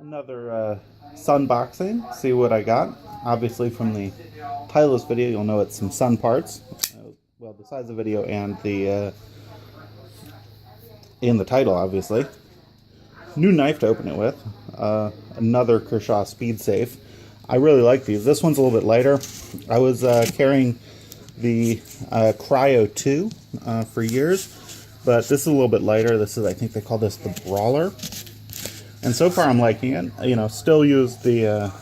Another SUNboxing. See what I got. Obviously, from the title of this video, you'll know it's some sun parts. Well, besides the video and the in the title, obviously. New knife to open it with. Another Kershaw Speed Safe. I really like these. This one's a little bit lighter. I was carrying the Cryo 2 for years, but this is a little bit lighter. This is, I think they call this the Brawler. And so far I'm liking it. You know, still use the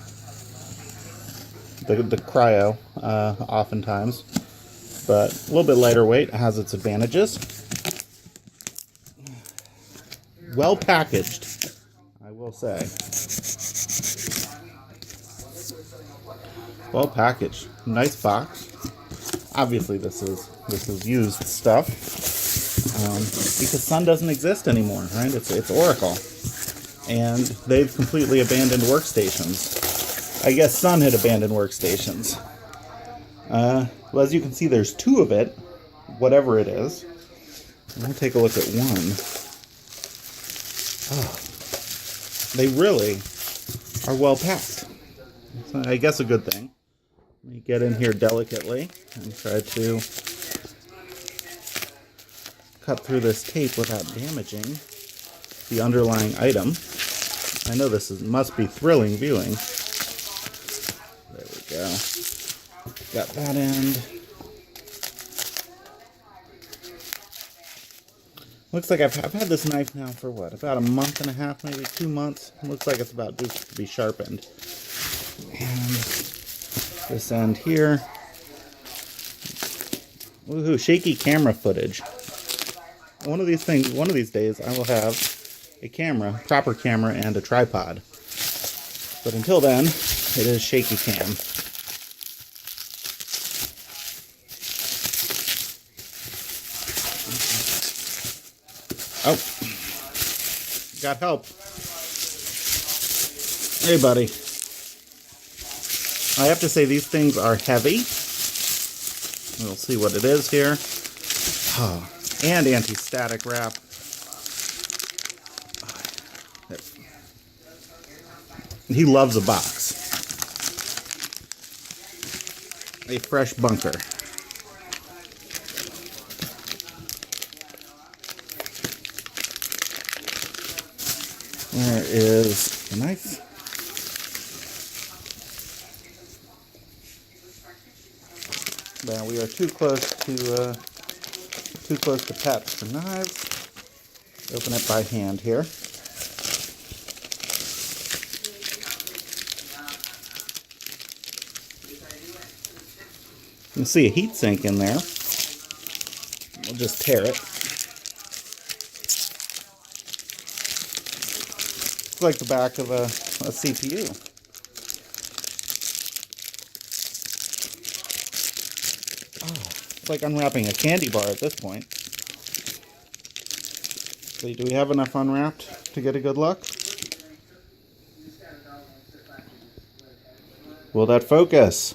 Cryo oftentimes, but a little bit lighter weight has its advantages. Well packaged, I will say. Well packaged. Nice box. Obviously this is used stuff because Sun doesn't exist anymore, right? It's Oracle, and they've completely abandoned workstations. I guess Sun had abandoned workstations. Well, as you can see, there's two of it, whatever it is. We'll take a look at one. Oh, they really are well packed. So I guess a good thing. Let me get in here delicately and try to cut through this tape without damaging the underlying item. I know this must be thrilling viewing. There we go. Got that end. Looks like I've had this knife now for what, about a month and a half, maybe 2 months. Looks like it's about due to be sharpened. And this end here. Woohoo, shaky camera footage. One of these days, I will have a camera, proper camera, and a tripod. But until then, it is shaky cam. Oh, got help. Hey, buddy. I have to say these things are heavy. We'll see what it is here. Oh, and anti-static wrap. He loves a box. A fresh bunker. There is the knife. Now we are too close to pets for knives. Open it by hand here. You can see a heat sink in there. We'll just tear it. It's like the back of a CPU. Oh, it's like unwrapping a candy bar at this point. So do we have enough unwrapped to get a good look? Will that focus?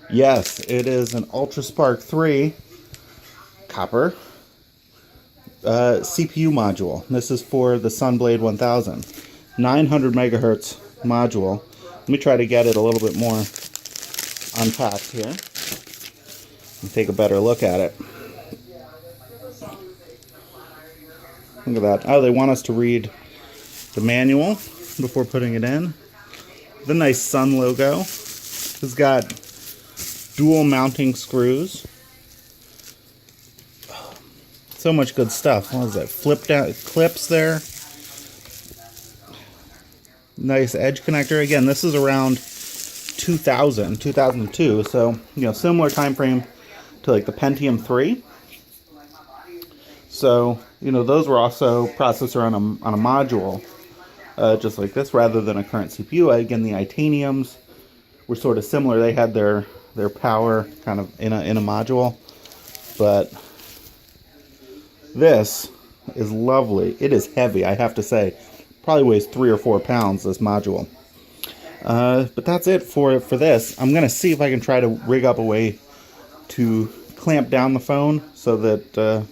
Yes, it is an Ultra Spark 3 copper CPU module. This is for the Sunblade 1000. 900 megahertz module. Let me try to get it a little bit more unpacked here and take a better look at it. Look at that. Oh, they want us to read the manual before putting it in. The nice Sun logo. It's got dual mounting screws. So much good stuff. What is that? Flipped out clips there. Nice edge connector. Again, this is around 2002, so similar time frame to like the Pentium 3. So those were also processor on a module, just like this, rather than a current CPU. Again, the Itaniums were sort of similar. They had their power kind of in a module, but this is lovely. It is heavy, I have to say. Probably weighs 3 or 4 pounds, this module. But that's it for this. I'm going to see if I can try to rig up a way to clamp down the phone so that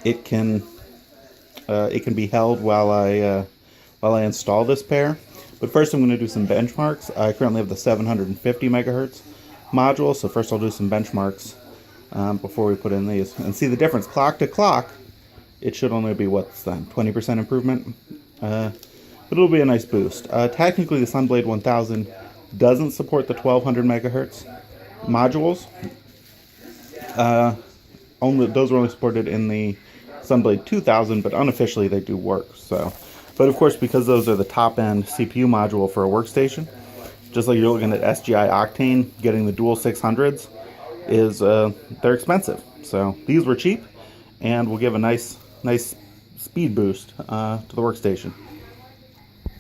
it can be held while I install this pair. But first I'm going to do some benchmarks. I currently have the 750 megahertz module, so first I'll do some benchmarks before we put in these. And see the difference. Clock to clock, it should only be, what's that, 20% improvement? But it'll be a nice boost. Technically the Sunblade 1000 doesn't support the 1200 megahertz modules. Those were only supported in the Sunblade 2000, but unofficially they do work. So, but of course, because those are the top-end CPU module for a workstation, just like you're looking at SGI Octane, getting the dual 600s is they're expensive. So these were cheap, and will give a nice speed boost to the workstation.